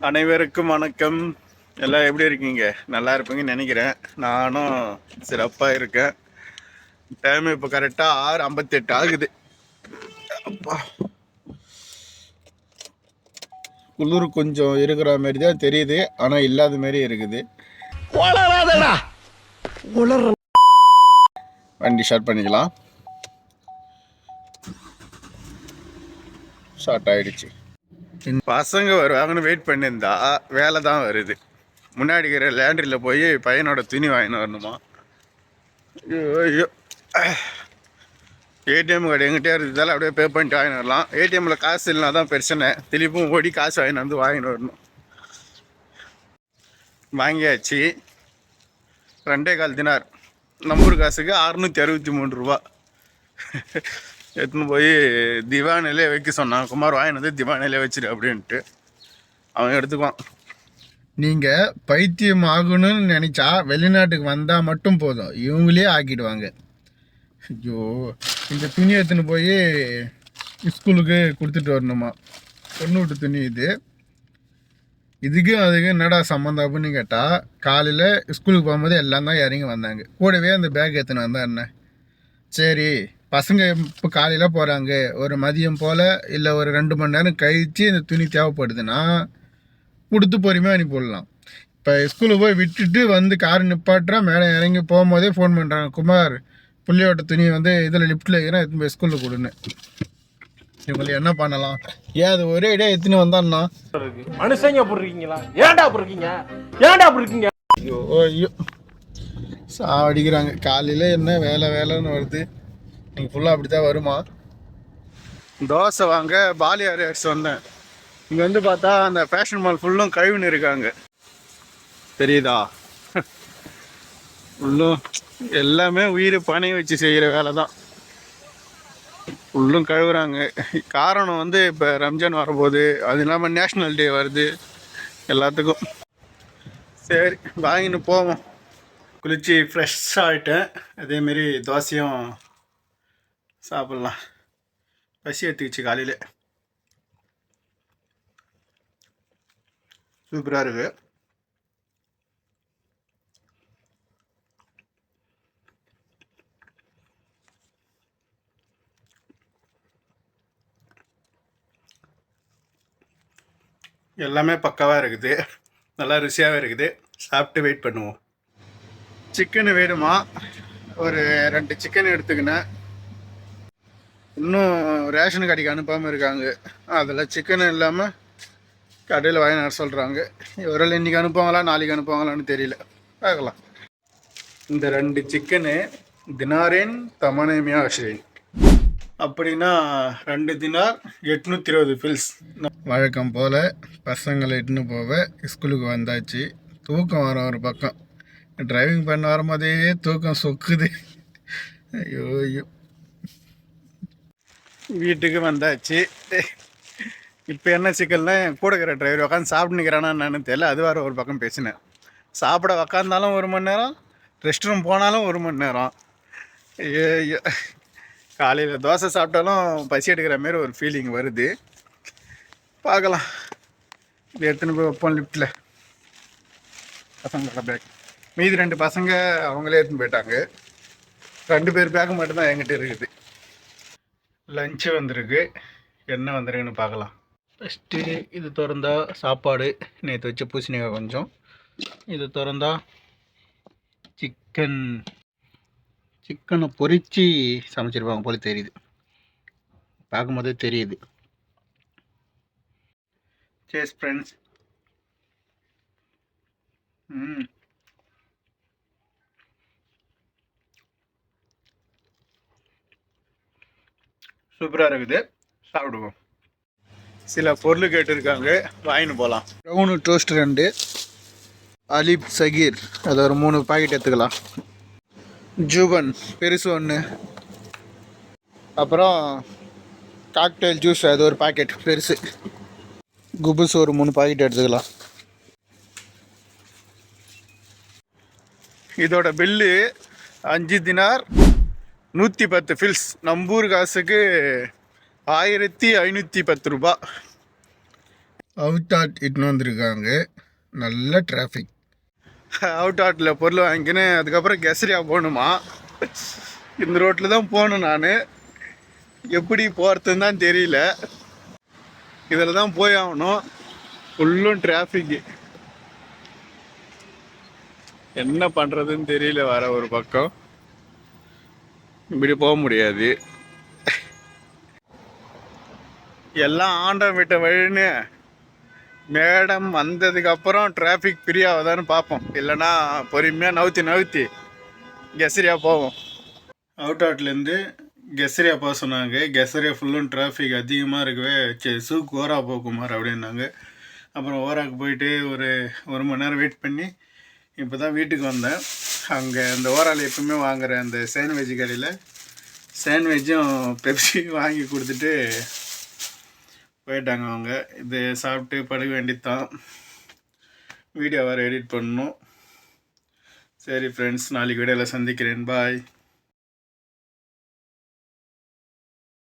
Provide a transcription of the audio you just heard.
அனைவருக்கும் வணக்கம். எல்லாம் எப்படி இருக்கீங்க? நல்லா இருப்பீங்கன்னு நினைக்கிறேன். நானும் சிறப்பாக இருக்கேன். டைம் இப்போ கரெக்டாக 6:58 ஆகுது. அப்பா, குளிர் கொஞ்சம் இருக்கிற மாதிரி தான் தெரியுது, ஆனால் இல்லாத மாதிரி இருக்குது. வண்டி ஸ்டார்ட் பண்ணிக்கலாம். ஸ்டார்ட் ஆகிடுச்சு. பசங்க வருவாங்கன்னு வெயிட் பண்ணியிருந்தா வேலை தான் வருது. முன்னாடி இருக்கிற லேண்டரியில் போய் பையனோட துணி வாங்கின்னு வரணுமா. ஐயோ ஐயோ, ஏடிஎம் கார்டு எங்கிட்டே இருக்கிறதால அப்படியே பே பண்ணிட்டு வாங்கின்னு வரலாம். ஏடிஎம்மில் காசு இல்லைனா தான் பிரச்சனை. திருப்பும் ஓடி காசு வாங்கின்னு வந்து வாங்கின்னு வரணும். வாங்கியாச்சு. 2.25 தினார். நம்பூர் காசுக்கு 663 ரூபா. எடுத்துன்னு போய் திவானிலே வைக்க சொன்னான். குமார் வாங்கினது திவானிலே வச்சிரு அப்படின்ட்டு அவன் எடுத்துக்குவான். நீங்கள் பைத்தியம் ஆகணும்னு நினச்சா வெளிநாட்டுக்கு வந்தால் மட்டும் போதும், இவங்களே ஆக்கிடுவாங்க. ஐயோ, இந்த துணி எடுத்துன்னு போய் ஸ்கூலுக்கு கொடுத்துட்டு வரணுமா. பொண்ணு விட்டு துணி இதுக்கும் அதுக்கும் என்னடா சம்மந்தம் அப்படின்னு கேட்டால், காலையில் ஸ்கூலுக்கு போகும்போது எல்லாம் தான் இறங்கி வந்தாங்க. கூடவே அந்த பேக் எடுத்துன்னு வந்தா என்ன. சரி, பசங்க இப்போ காலையில் போகிறாங்க, ஒரு மதியம் போல் இல்லை ஒரு 2 மணி நேரம் கழித்து இந்த துணி தேவைப்படுதுன்னா கொடுத்து பொறுமையாக அனுப்பிவிடலாம். இப்போ ஸ்கூலுக்கு போய் விட்டுட்டு வந்து கார் நிப்பாட்டுறா, மேலே இறங்கி போகும்போதே ஃபோன் பண்ணுறாங்க, குமார் புள்ளியோட துணி வந்து இதில் லிஃப்ட்டில் இருக்கிறேன், எடுத்துன்னு போய் ஸ்கூலில் கொடுன்னு. இவங்களை என்ன பண்ணலாம்? ஏன் அது ஒரே இடையே எடுத்துன்னு வந்தான்னா மனுஷங்க அப்படி இருக்கீங்களா? ஏன்டா அப்படி இருக்கீங்க? ஏன்டா அப்படி இருக்கீங்க? ஐயோ ஐயோ, சாவடிக்கிறாங்க. காலையில் என்ன வேலைன்னு வருது. நீங்கள் ஃபுல்லாக அப்படி தான் வருமா? தோசை வாங்க பாலியார் அரிசி வந்தேன். இங்கே வந்து பார்த்தா அந்த ஃபேஷன் மால் ஃபுல்லும் கழுவுன்னு இருக்காங்க. தெரியுதா? ஃபுல்லும் எல்லாமே உயிர் பனை வச்சு செய்கிற வேலை தான். ஃபுல்லும் கழுவுறாங்க. காரணம் வந்து இப்போ ரம்ஜான் வரும்போது, அது இல்லாமல் நேஷ்னல் டே வருது எல்லாத்துக்கும். சரி, வாங்கின்னு போவோம். குளிச்சு ஃப்ரெஷ் ஆகிட்டேன். அதேமாரி தோசையும் சாப்பிட்லாம். பசி எடுத்துக்கிச்சு காலையில். சூப்பராக இருக்கு. எல்லாமே பக்காவாக இருக்குது, நல்லா ருசியாகவே இருக்குது. சாப்பிட்டு வெயிட் பண்ணுவோம். சிக்கன் வேணுமா? ஒரு 2 சிக்கன் எடுத்துக்கினேன். இன்னும் ரேஷன் கடைக்கு அனுப்பாமல் இருக்காங்க. அதில் சிக்கன் இல்லாமல் கடையில் வாங்கி வர சொல்கிறாங்க. இவரால் இன்றைக்கி அனுப்புவாங்களா நாளைக்கு அனுப்புவாங்களான்னு தெரியல, பார்க்கலாம். இந்த 2 சிக்கனு தினாரின் தமனேமியா அஷ்ரின், அப்படின்னா 2 தினார் 820 ஃபில்ஸ். வழக்கம் போல் பசங்களை இட்டுன்னு போக ஸ்கூலுக்கு வந்தாச்சு. தூக்கம் வர ஒரு பக்கம், டிரைவிங் பண்ண வரும்போதே தூக்கம் சொக்குது. ஐயோ ஐயோ. வீட்டுக்கு வந்தாச்சு. இப்போ என்ன சிக்கல்னா, கூட இருக்கிற டிரைவர் உட்காந்து சாப்பிட்டுக்கிறானா என்னன்னு தெரியல. அது வேறு ஒரு பக்கம் பேசினேன். சாப்பிட உக்காந்தாலும் 1 மணி நேரம், ரெஸ்ட் ரூம் போனாலும் 1 மணி நேரம். ஐயோ, காலையில் தோசை சாப்பிட்டாலும் பசி எடுக்கிற மாரி ஒரு ஃபீலிங் வருது. பார்க்கலாம். இது எடுத்துன்னு போய் வைப்போம் லிஃப்ட்டில். பசங்களோட பேக் மீதி 2 பசங்க அவங்களே எடுத்துன்னு போயிட்டாங்க. 2 பேர் பேக்கு மட்டும்தான் என்கிட்ட இருக்குது. லஞ்சு வந்திருக்கு. என்ன வந்திருக்குன்னு பார்க்கலாம். ஃபஸ்ட்டு இது திறந்தா சாப்பாடு, நேற்று வச்ச பூசணிக்காய் கொஞ்சம். இது திறந்தா சிக்கனை பொரித்து சமைச்சிருப்பாங்க போல தெரியுது, பார்க்கும்போதே தெரியுது. சேஸ் ஃப்ரெண்ட்ஸ். சூப்பராக இருக்குது, சாப்பிடுவோம். சில பொருள் கேட்டுருக்காங்க, வாங்கின்னு போகலாம். ப்ரௌனு டோஸ்ட் 2, அலிப் சகீர் அது ஒரு 3 பாக்கெட் எடுத்துக்கலாம். ஜூபன் பெருசு 1, அப்புறம் காக்டெயில் ஜூஸ் அது ஒரு பாக்கெட் பெருசு. குபுஸ் ஒரு 3 பாக்கெட் எடுத்துக்கலாம். இதோட பில்லு 5 தினார் 110 ஃபில்ஸ். நம்பூர் காசுக்கு 1510 ரூபா. அவுட் ஆட் இட்டுன்னு வந்திருக்காங்க. நல்ல டிராஃபிக். அவுட் ஆட்டில் பொருள் வாங்கிக்கின்னு அதுக்கப்புறம் கெசரியா போகணுமா. இந்த ரோட்டில் தான் போகணும். நான் எப்படி போகிறதுன்னு தான் தெரியல. இதில் தான் போய் ஆகணும். ஃபுல்லும் டிராஃபிக்கு. என்ன பண்ணுறதுன்னு தெரியல. வர ஒரு பக்கம் இப்படி போக முடியாது. எல்லாம் ஆண்டம் விட்ட வழின்னு மேடம் வந்ததுக்கப்புறம் டிராஃபிக் ஃப்ரீ ஆகுதான்னு பார்ப்போம். இல்லைன்னா பொறுமையாக நவுத்தி கெசரியா போவோம். அவுட் ஆட்லேருந்து கெசரியா போக சொன்னாங்க. கெசரியா ஃபுல்லும் டிராஃபிக் அதிகமாக இருக்கவே சரி சூக்கு ஓரா போக்குமார் அப்படின்னாங்க. அப்புறம் ஓராக்கு போயிட்டு ஒரு மணி நேரம் வெயிட் பண்ணி இப்போ தான் வீட்டுக்கு வந்தேன். அங்கே அந்த ஓரால் எப்பவுமே வாங்குகிற அந்த சாண்ட்விச் கடையில் சாண்ட்விச்சும் பெப்சி வாங்கி கொடுத்துட்டு போயிட்டாங்க அவங்க. இது சாப்பிட்டு படுக்க வேண்டியதுதான். வீடியோ வேறு எடிட் பண்ணணும். சரி ஃப்ரெண்ட்ஸ், நாளைக்கு வீடியோவில் சந்திக்கிறேன். பாய்.